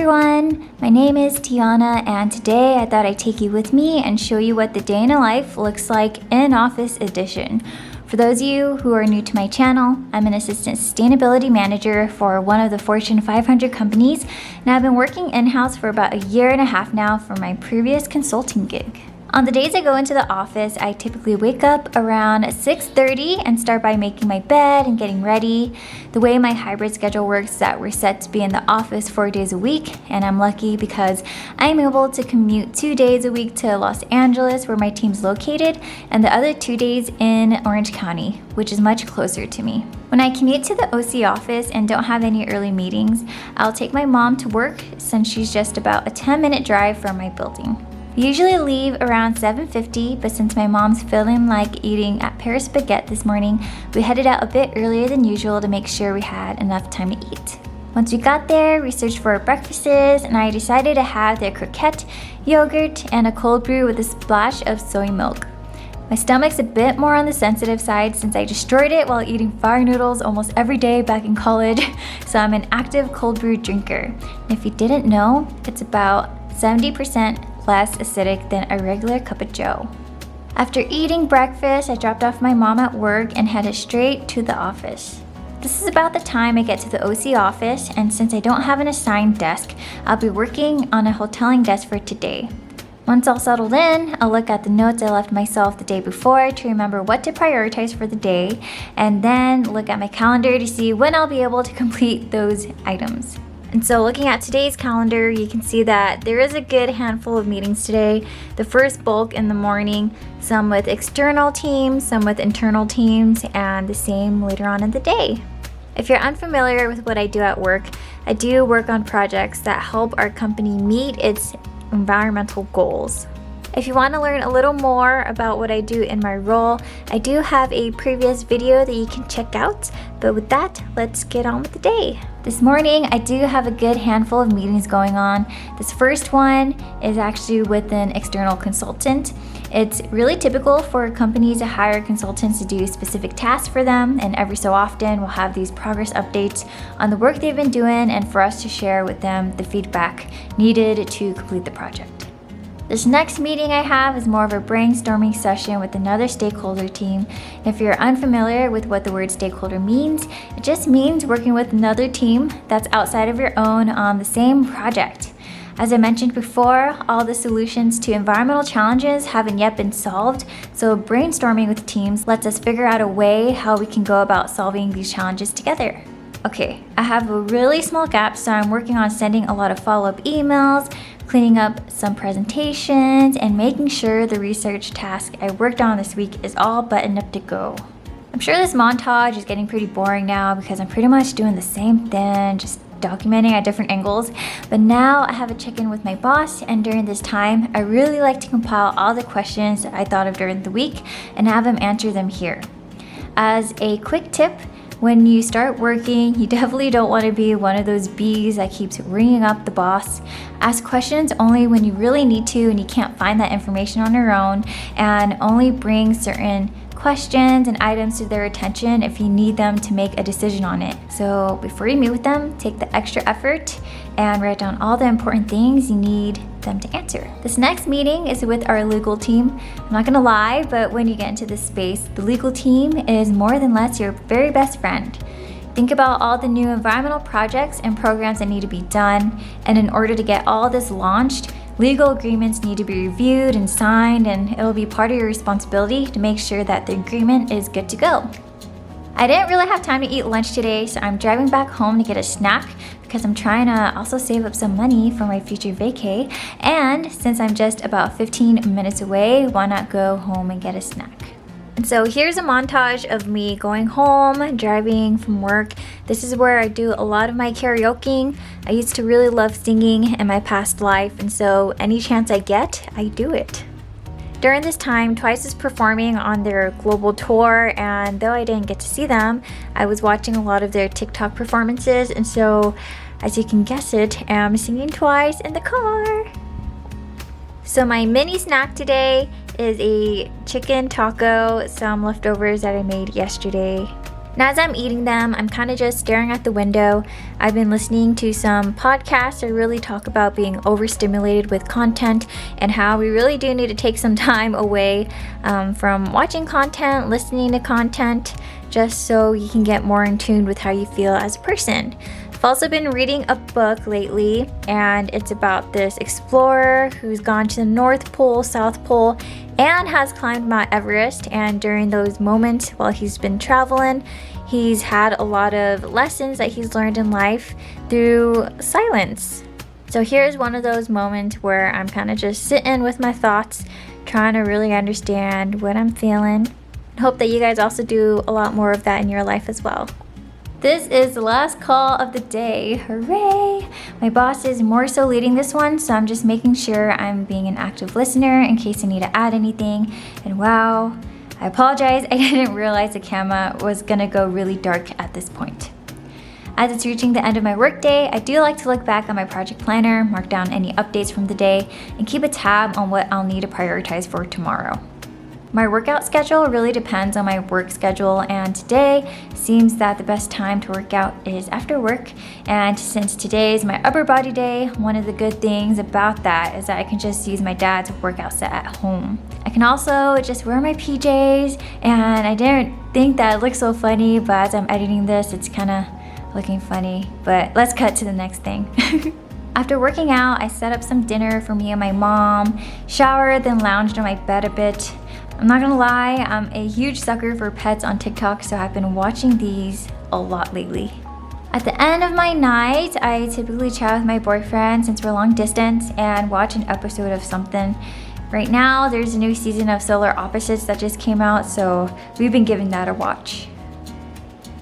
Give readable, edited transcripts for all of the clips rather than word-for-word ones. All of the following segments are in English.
everyone, my name is Tyanna and today I thought I'd take you with me and show you what the day in a life looks like in Office Edition. For those of you who are new to my channel, I'm an assistant sustainability manager for one of the Fortune 500 companies, and I've been working in-house for about a year and a half now from my previous consulting gig. On the days I go into the office, I typically wake up around 6:30 and start by making my bed and getting ready. The way my hybrid schedule works is that we're set to be in the office 4 days a week, and I'm lucky because I'm able to commute 2 days a week to Los Angeles, where my team's located, and the other 2 days in Orange County, which is much closer to me. When I commute to the OC office and don't have any early meetings, I'll take my mom to work since she's just about a 10-minute drive from my building. We usually leave around 7:50, but since my mom's feeling like eating at Paris Baguette this morning, we headed out a bit earlier than usual to make sure we had enough time to eat. Once we got there, we searched for breakfasts, and I decided to have their croquette, yogurt, and a cold brew with a splash of soy milk. My stomach's a bit more on the sensitive side since I destroyed it while eating fire noodles almost every day back in college, so I'm an active cold brew drinker. And if you didn't know, it's about 70% less acidic than a regular cup of joe. After eating breakfast, I dropped off my mom at work and headed straight to the office. This is about the time I get to the OC office, and since I don't have an assigned desk, I'll be working on a hoteling desk for today. Once all settled in, I'll look at the notes I left myself the day before to remember what to prioritize for the day, and then look at my calendar to see when I'll be able to complete those items. And so looking at today's calendar, you can see that there is a good handful of meetings today. The first bulk in the morning, some with external teams, some with internal teams, and the same later on in the day. If you're unfamiliar with what I do at work, I do work on projects that help our company meet its environmental goals. If you want to learn a little more about what I do in my role, I do have a previous video that you can check out. But with that, let's get on with the day. This morning, I do have a good handful of meetings going on. This first one is actually with an external consultant. It's really typical for companies to hire consultants to do specific tasks for them, and every so often we'll have these progress updates on the work they've been doing and for us to share with them the feedback needed to complete the project. This next meeting I have is more of a brainstorming session with another stakeholder team. And if you're unfamiliar with what the word stakeholder means, it just means working with another team that's outside of your own on the same project. As I mentioned before, all the solutions to environmental challenges haven't yet been solved, so brainstorming with teams lets us figure out a way how we can go about solving these challenges together. Okay, I have a really small gap, so I'm working on sending a lot of follow-up emails, cleaning up some presentations, and making sure the research task I worked on this week is all buttoned up to go. I'm sure this montage is getting pretty boring now because I'm pretty much doing the same thing, just documenting at different angles, but now I have a check-in with my boss, and during this time, I really like to compile all the questions that I thought of during the week and have him answer them here. As a quick tip, when you start working, you definitely don't want to be one of those bees that keeps ringing up the boss. Ask questions only when you really need to and you can't find that information on your own, and only bring certain questions and items to their attention if you need them to make a decision on it. So before you meet with them, take the extra effort and write down all the important things you need them to answer. This next meeting is with our legal team. I'm not gonna lie, but when you get into this space, the legal team is more than less your very best friend. Think about all the new environmental projects and programs that need to be done, and in order to get all this launched, legal agreements need to be reviewed and signed, and it'll be part of your responsibility to make sure that the agreement is good to go. I didn't really have time to eat lunch today, so I'm driving back home to get a snack because I'm trying to also save up some money for my future vacay. And since I'm just about 15 minutes away, why not go home and get a snack? And so here's a montage of me going home, driving from work. This is where I do a lot of my karaokeing. I used to really love singing in my past life, and so any chance I get, I do it. During this time, Twice is performing on their global tour, and though I didn't get to see them, I was watching a lot of their TikTok performances, and so, as you can guess it, I'm singing Twice in the car. So my mini snack today is a chicken taco, some leftovers that I made yesterday. And as I'm eating them, I'm kind of just staring at the window. I've been listening to some podcasts that really talk about being overstimulated with content and how we really do need to take some time away from watching content, listening to content, just so you can get more in tune with how you feel as a person. I've also been reading a book lately, and it's about this explorer who's gone to the North Pole, South Pole, and has climbed Mount Everest. And during those moments while he's been traveling, he's had a lot of lessons that he's learned in life through silence. So here's one of those moments where I'm kind of just sitting with my thoughts, trying to really understand what I'm feeling. I hope that you guys also do a lot more of that in your life as well. This is the last call of the day. Hooray! My boss is more so leading this one, so I'm just making sure I'm being an active listener in case I need to add anything. And wow, I apologize, I didn't realize the camera was gonna go really dark at this point. As it's reaching the end of my workday, I do like to look back on my project planner, mark down any updates from the day, and keep a tab on what I'll need to prioritize for tomorrow. My workout schedule really depends on my work schedule, and today seems that the best time to work out is after work. And since today is my upper body day, one of the good things about that is that I can just use my dad's workout set at home. I can also just wear my PJs, and I didn't think that it looked so funny, but as I'm editing this, it's kind of looking funny. But let's cut to the next thing. After working out, I set up some dinner for me and my mom, showered, then lounged on my bed a bit. I'm not gonna lie, I'm a huge sucker for pets on TikTok, so I've been watching these a lot lately. At the end of my night, I typically chat with my boyfriend since we're long distance and watch an episode of something. Right now, there's a new season of Solar Opposites that just came out, so we've been giving that a watch.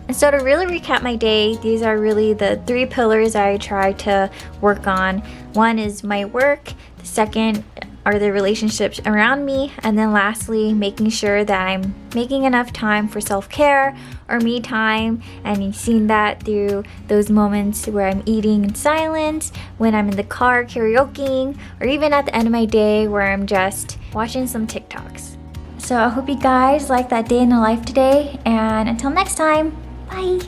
And so to really recap my day, these are really the 3 pillars I try to work on. One is my work, the second are the relationships around me, and then lastly, making sure that I'm making enough time for self-care or me time. And you've seen that through those moments where I'm eating in silence, when I'm in the car karaokeing, or even at the end of my day where I'm just watching some TikToks. So I hope you guys like that day in the life today, and until next time, bye!